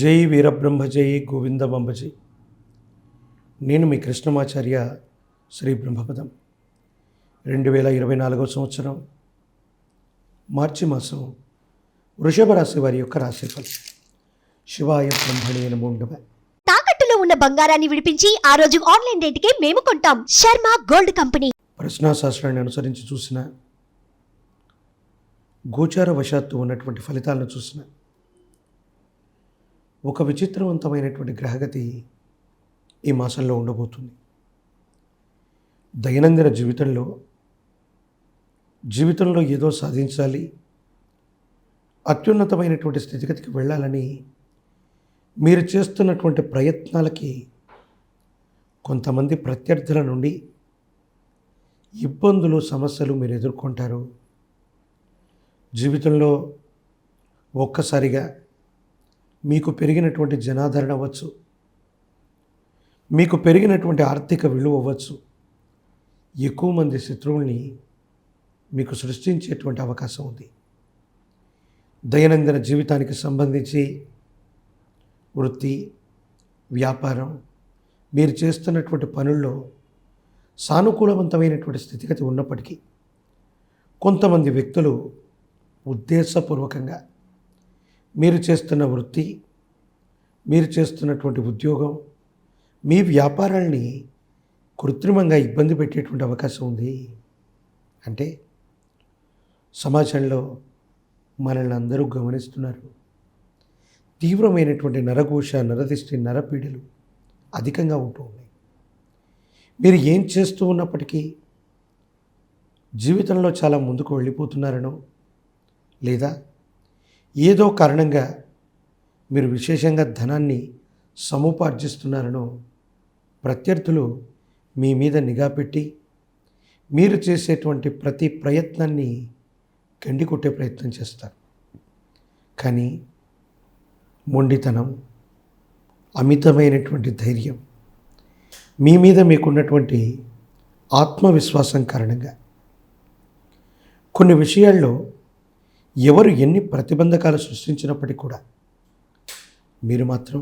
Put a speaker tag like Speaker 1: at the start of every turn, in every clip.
Speaker 1: జై వీరబ్రహ్మ జై గోవిందమంబ జై. నేను మీ కృష్ణమాచార్య శ్రీ బ్రహ్మపదం. 2024 సంవత్సరం మార్చి మాసం వృషభ రాశి వారి యొక్క రాశిఫలం. శివాయ బ్రహ్మణే నమో నమః.
Speaker 2: తాకట్టులో ఉన్న బంగారాన్ని విడిపించి ఆ రోజు ఆన్లైన్ రేటుకే మేము కొంటాం. Sharma gold company.
Speaker 1: ప్రశ్నాశాస్త్రాన్ని అనుసరించి చూసిన, గోచార వశాత్తు ఉన్నటువంటి ఫలితాలను చూసిన, ఒక విచిత్రవంతమైనటువంటి గ్రహగతి ఈ మాసంలో ఉండబోతుంది. దైనందిన జీవితంలో ఏదో సాధించాలి, అత్యున్నతమైనటువంటి స్థితిగతికి వెళ్ళాలని మీరు చేస్తున్నటువంటి ప్రయత్నాలకి కొంతమంది ప్రత్యర్థుల నుండి ఇబ్బందులు, సమస్యలు మీరు ఎదుర్కొంటారు. జీవితంలో ఒక్కసారిగా మీకు పెరిగినటువంటి జనాదరణ అవ్వచ్చు, మీకు పెరిగినటువంటి ఆర్థిక విలువ అవ్వచ్చు, ఎక్కువ మంది శత్రువుల్ని మీకు సృష్టించేటువంటి అవకాశం ఉంది. దైనందిన జీవితానికి సంబంధించి వృత్తి, వ్యాపారం, మీరు చేస్తున్నటువంటి పనుల్లో సానుకూలవంతమైనటువంటి స్థితిగతి ఉన్నప్పటికీ కొంతమంది వ్యక్తులు ఉద్దేశపూర్వకంగా మీరు చేస్తున్న వృత్తి, మీరు చేస్తున్నటువంటి ఉద్యోగం, మీ వ్యాపారాల్ని కృత్రిమంగా ఇబ్బంది పెట్టేటువంటి అవకాశం ఉంది. అంటే సమాజంలో మనల్ని అందరూ గమనిస్తున్నారు. తీవ్రమైనటువంటి నరఘోష, నరదిష్టి, నరపీడలు అధికంగా ఉంటూ ఉన్నాయి. మీరు ఏం చేస్తూ ఉన్నప్పటికీ జీవితంలో చాలా ముందుకు వెళ్ళిపోతున్నారనో, లేదా ఏదో కారణంగా మీరు విశేషంగా ధనాన్ని సముపార్జిస్తున్నారనో ప్రత్యర్థులు మీ మీద నిఘా పెట్టి మీరు చేసేటువంటి ప్రతి ప్రయత్నాన్ని గండికొట్టే ప్రయత్నం చేస్తారు. కానీ మొండితనం, అమితమైనటువంటి ధైర్యం, మీ మీద మీకున్నటువంటి ఆత్మవిశ్వాసం కారణంగా కొన్ని విషయాల్లో ఎవరు ఎన్ని ప్రతిబంధకాలు సృష్టించినప్పటికీ కూడా మీరు మాత్రం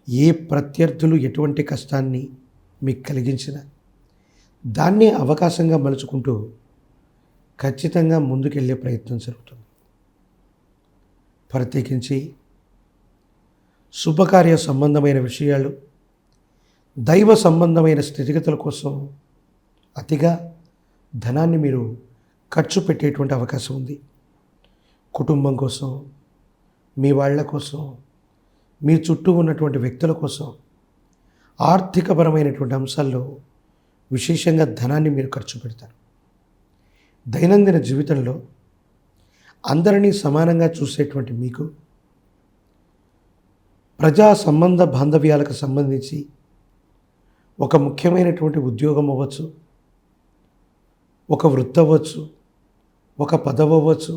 Speaker 1: ఏ ప్రత్యర్థులు ఎటువంటి కష్టాన్ని మీకు కలిగించినా దాన్నే అవకాశంగా మలుచుకుంటూ ఖచ్చితంగా ముందుకెళ్ళే ప్రయత్నం జరుగుతుంది. ప్రత్యేకించి శుభకార్య సంబంధమైన విషయాలు, దైవ సంబంధమైన స్థితిగతుల కోసం అతిగా ధనాన్ని మీరు ఖర్చు పెట్టేటువంటి అవకాశం ఉంది. కుటుంబం కోసం, మీ వాళ్ళ కోసం, మీ చుట్టూ ఉన్నటువంటి వ్యక్తుల కోసం ఆర్థికపరమైనటువంటి అంశాల్లో విశేషంగా ధనాన్ని మీరు ఖర్చు పెడతారు. దైనందిన జీవితంలో అందరినీ సమానంగా చూసేటువంటి మీకు ప్రజా సంబంధ బాంధవ్యాలకు సంబంధించి ఒక ముఖ్యమైనటువంటి ఉద్యోగం అవ్వచ్చు, ఒక వృత్తి అవ్వచ్చు, ఒక పదవి అవ్వచ్చు,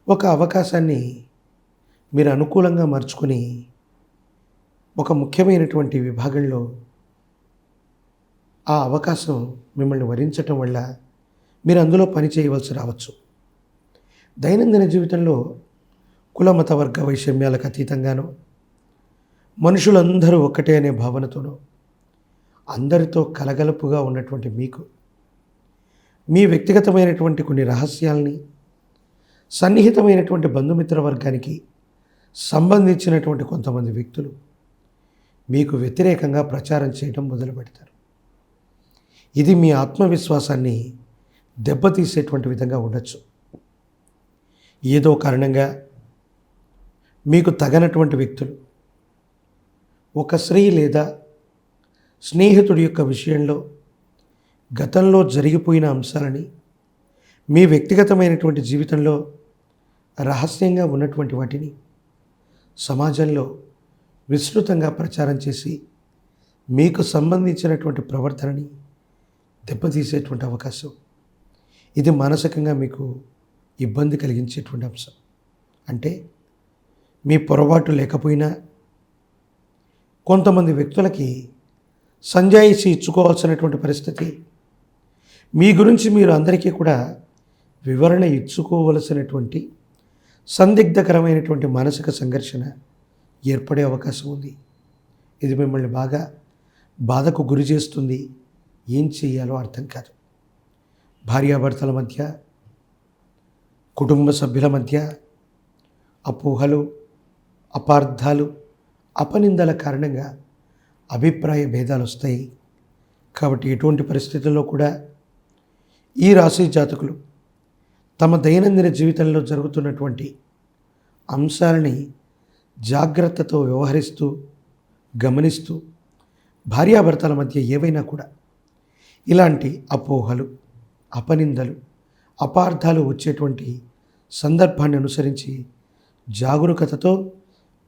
Speaker 1: ఒక అవకాశాన్ని మీరు అనుకూలంగా మార్చుకొని ఒక ముఖ్యమైనటువంటి విభాగంలో ఆ అవకాశం మిమ్మల్ని వరించటం వల్ల మీరు అందులో పని చేయవలసి రావచ్చు. దైనందిన జీవితంలో కుల, మత, వర్గ వైషమ్యాలకు అతీతంగానో, మనుషులందరూ ఒక్కటే అనే భావనతోనో అందరితో కలగలుపుగా ఉన్నటువంటి మీకు మీ వ్యక్తిగతమైనటువంటి కొన్ని రహస్యాల్ని సన్నిహితమైనటువంటి బంధుమిత్ర వర్గానికి సంబంధించినటువంటి కొంతమంది వ్యక్తులు మీకు వ్యతిరేకంగా ప్రచారం చేయడం మొదలు పెడతారు. ఇది మీ ఆత్మవిశ్వాసాన్ని దెబ్బతీసేటువంటి విధంగా ఉండొచ్చు. ఏదో కారణంగా మీకు తగనటువంటి వ్యక్తులు ఒక స్త్రీ లేదా స్నేహితుడి యొక్క విషయంలో గతంలో జరిగిపోయిన అంశాలని మీ వ్యక్తిగతమైనటువంటి జీవితంలో రహస్యంగా ఉన్నటువంటి వాటిని సమాజంలో విస్తృతంగా ప్రచారం చేసి మీకు సంబంధించినటువంటి ప్రవర్తనని దెబ్బతీసేటువంటి అవకాశం. ఇది మానసికంగా మీకు ఇబ్బంది కలిగించేటువంటి అంశం. అంటే మీ పొరపాటు లేకపోయినా కొంతమంది వ్యక్తులకి సంజాయిషి ఇచ్చుకోవాల్సినటువంటి పరిస్థితి, మీ గురించి మీరు అందరికీ కూడా వివరణ ఇచ్చుకోవలసినటువంటి సందిగ్ధకరమైనటువంటి మానసిక సంఘర్షణ ఏర్పడే అవకాశం ఉంది. ఇది మిమ్మల్ని బాగా బాధకు గురి చేస్తుంది. ఏం చేయాలో అర్థం కాదు. భార్యాభర్తల మధ్య, కుటుంబ సభ్యుల మధ్య అపోహలు, అపార్థాలు, అపనిందల కారణంగా అభిప్రాయ భేదాలు వస్తాయి. కాబట్టి ఎటువంటి పరిస్థితుల్లో కూడా ఈ రాశి జాతకులు తమ దైనందిన జీవితంలో జరుగుతున్నటువంటి అంశాలని జాగ్రత్తతో వ్యవహరిస్తూ, గమనిస్తూ, భార్యాభర్తల మధ్య ఏవైనా కూడా ఇలాంటి అపోహలు, అపనిందలు, అపార్థాలు వచ్చేటువంటి సందర్భాన్ని అనుసరించి జాగరూకతతో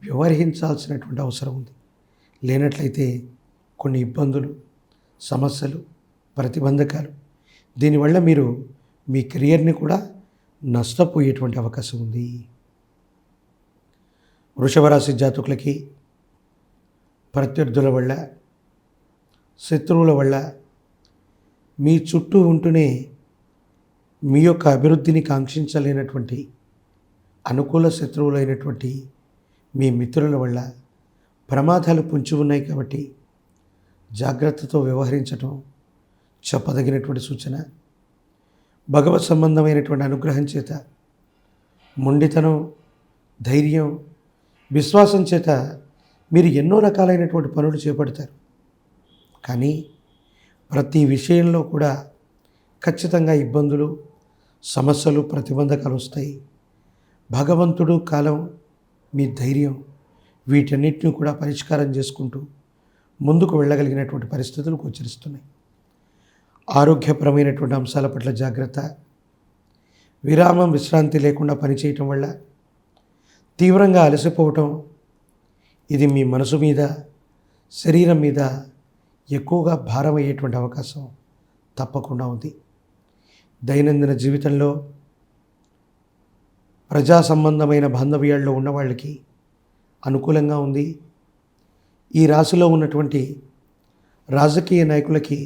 Speaker 1: వ్యవహరించాల్సినటువంటి అవసరం ఉంది. లేనట్లయితే కొన్ని ఇబ్బందులు, సమస్యలు, ప్రతిబంధకాలు, దీనివల్ల మీరు మీ కెరియర్ని కూడా నష్టపోయేటువంటి అవకాశం ఉంది. వృషభ రాశి జాతకులకి ప్రత్యర్థుల వల్ల, శత్రువుల వల్ల, మీ చుట్టూ ఉంటూనే మీ యొక్క అభివృద్ధిని కాంక్షించలేనటువంటి అనుకూల శత్రువులైనటువంటి మీ మిత్రుల వల్ల ప్రమాదాలు పొంచి ఉన్నాయి. కాబట్టి జాగ్రత్తతో వ్యవహరించటం చెప్పదగినటువంటి సూచన. భగవత్ సంబంధమైనటువంటి అనుగ్రహం చేత, మొండితనం, ధైర్యం, విశ్వాసం చేత మీరు ఎన్నో రకాలైనటువంటి పనులు చేపడతారు. కానీ ప్రతి విషయంలో కూడా ఖచ్చితంగా ఇబ్బందులు, సమస్యలు, ప్రతిబంధకాలు వస్తాయి. భగవంతుడు, కాలం, మీ ధైర్యం, వీటన్నిటిని కూడా పరిష్కారం చేసుకుంటూ ముందుకు వెళ్ళగలిగినటువంటి పరిస్థితులు గోచరిస్తున్నాయి. ఆరోగ్యపరమైనటువంటి అంశాల పట్ల జాగ్రత్త. విరామం, విశ్రాంతి లేకుండా పనిచేయటం వల్ల తీవ్రంగా అలసిపోవటం, ఇది మీ మనసు మీద, శరీరం మీద ఎక్కువగా భారం అయ్యేటువంటి అవకాశం తప్పకుండా ఉంది. దైనందిన జీవితంలో ప్రజా సంబంధమైన బాంధవ్యాల్లో ఉన్న వాళ్ళకి అనుకూలంగా ఉంది. ఈ రాశిలో ఉన్నటువంటి రాజకీయ నాయకులకి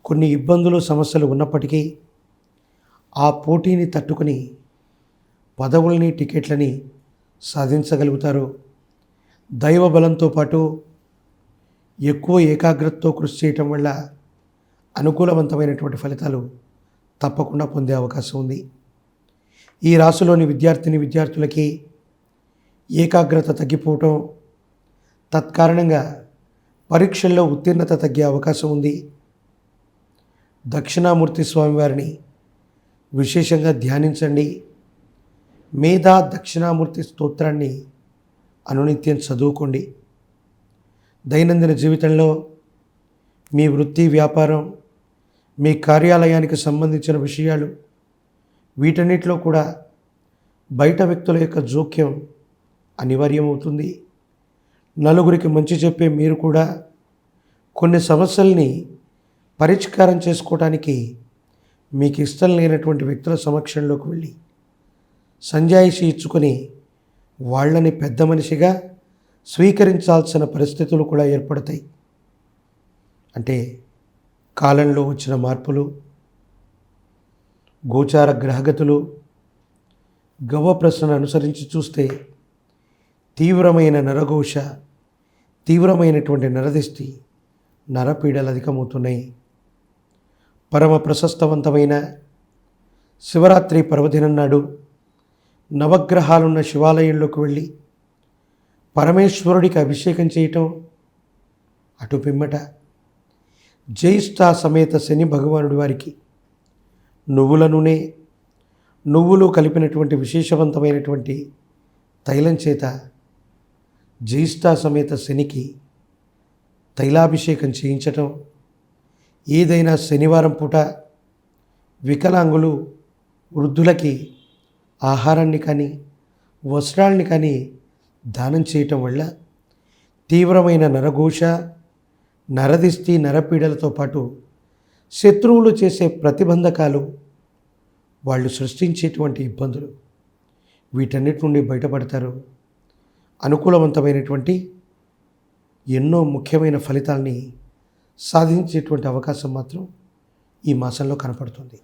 Speaker 1: కొన్ని ఇబ్బందులు, సమస్యలు ఉన్నప్పటికీ ఆ పోటీని తట్టుకుని పదవుల్ని, టికెట్లని సాధించగలుగుతారు. దైవ బలంతో పాటు ఎక్కువ ఏకాగ్రతతో కృషి చేయటం వల్ల అనుకూలవంతమైనటువంటి ఫలితాలు తప్పకుండా పొందే అవకాశం ఉంది. ఈ రాశిలోని విద్యార్థులకి ఏకాగ్రత తగ్గిపోవటం, తత్కారణంగా పరీక్షల్లో ఉత్తీర్ణత తగ్గే అవకాశం ఉంది. దక్షిణామూర్తి స్వామివారిని విశేషంగా ధ్యానించండి. మేధా దక్షిణామూర్తి స్తోత్రాన్ని అనునిత్యం చదువుకోండి. దైనందిన జీవితంలో మీ వృత్తి, వ్యాపారం, మీ కార్యాలయానికి సంబంధించిన విషయాలు, వీటన్నిటిలో కూడా బయట వ్యక్తుల యొక్క జోక్యం అనివార్యమవుతుంది. నలుగురికి మంచి చెప్పే మీరు కూడా కొన్ని సమస్యల్ని పరిష్కారం చేసుకోవడానికి మీకు ఇష్టం లేనటువంటి వ్యక్తుల సమక్షంలోకి వెళ్ళి సంజాయిషి ఇచ్చుకొని వాళ్ళని పెద్ద మనిషిగా స్వీకరించాల్సిన పరిస్థితులు కూడా ఏర్పడతాయి. అంటే కాలంలో వచ్చిన మార్పులు, గోచార గ్రహగతులు, గవ్వ ప్రశ్నను అనుసరించి చూస్తే తీవ్రమైన నరఘోష, తీవ్రమైనటువంటి నరదిష్టి, నరపీడలు అధికమవుతున్నాయి. పరమ ప్రశస్తవంతమైన శివరాత్రి పర్వదినం నాడు నవగ్రహాలున్న శివాలయంలోకి వెళ్ళి పరమేశ్వరుడికి అభిషేకం చేయటం, అటు పిమ్మట జ్యేష్ఠ సమేత శని భగవానుడి వారికి నువ్వుల నూనె, నువ్వులు కలిపినటువంటి విశేషవంతమైనటువంటి తైలం చేత జ్యేష్ఠ సమేత శనికి తైలాభిషేకం చేయించటం, ఏదైనా శనివారం పూట వికలాంగులు, వృద్ధులకి ఆహారాన్ని కానీ వస్త్రాల్ని కానీ దానం చేయటం వల్ల తీవ్రమైన నరఘోష, నరదిష్టి, నరపీడలతో పాటు శత్రువులు చేసే ప్రతిబంధకాలు, వాళ్ళు సృష్టించేటువంటి ఇబ్బందులు, వీటన్నిటి నుండి బయటపడతారు. అనుకూలవంతమైనటువంటి ఎన్నో ముఖ్యమైన ఫలితాల్ని సాధించేటువంటి అవకాశం మాత్రం ఈ మాసంలో కనపడుతుంది.